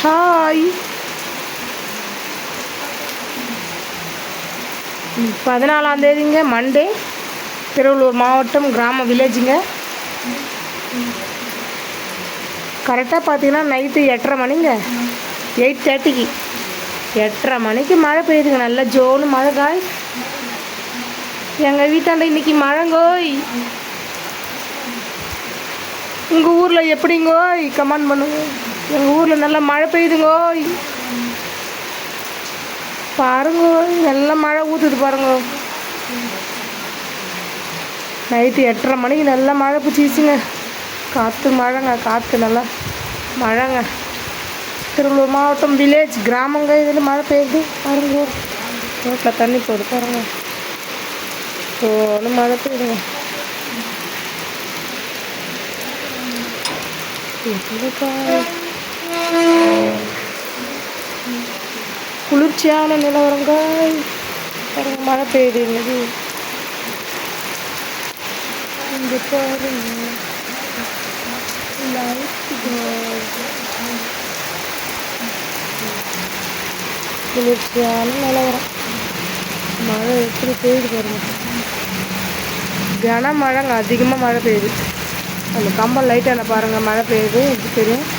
Hi. 14ஆம் தேதிங்க, Monday, Tiruvallur மாவட்டம், கிராம வில்லேஜுங்க. கரெக்டாக பார்த்தீங்கன்னா நைட்டு 8:30 மணிங்க, 8:30க்கு 8:30 மணிக்கு மழை பெய்யுதுங்க. நல்ல ஜோனு மழை காய். எங்கள் வீட்டாண்ட இன்றைக்கி மழைங்கோய். உங்கள் ஊரில் எப்படிங்கோய் கமெண்ட் பண்ணுங்க. எங்கள் ஊரில் நல்லா மழை பெய்யுதுங்கோய். பாருங்கோய், நல்லா மழை ஊற்றுது பாருங்க. நைட்டு 8:30 மணிக்கு நல்லா மழை பிடிச்சிச்சுங்க. காற்று மழைங்க, காற்று நல்லா மழைங்க. திருவள்ளூர் மாவட்டம், வில்லேஜ், கிராமங்க. இதில் மழை பெய்யுது பாருங்க. ரோட்டில் தண்ணி போடு பாருங்க. ஒன்று மழை பெய்யுதுங்க. குளிர்ச்சியான நிலவரங்க பாருங்க. மழை பெய்யுது இன்னைக்கு. இங்கே பாருங்க, குளிர்ச்சியான நிலவரம். மழை எப்படி பெய்யுது பாருங்க. கனமழைங்க, அதிகமாக மழை பெய்யுது. அந்த கம்பம் லைட்டான பாருங்கள், மழை பெய்யுது. எப்படி தெரியும்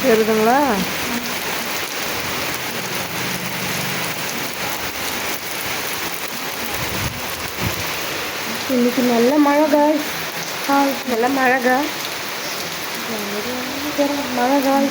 தெரியுதுங்களா? இன்னைக்கு நல்ல மழை காய். நல்ல மழை காய். மழை காய்.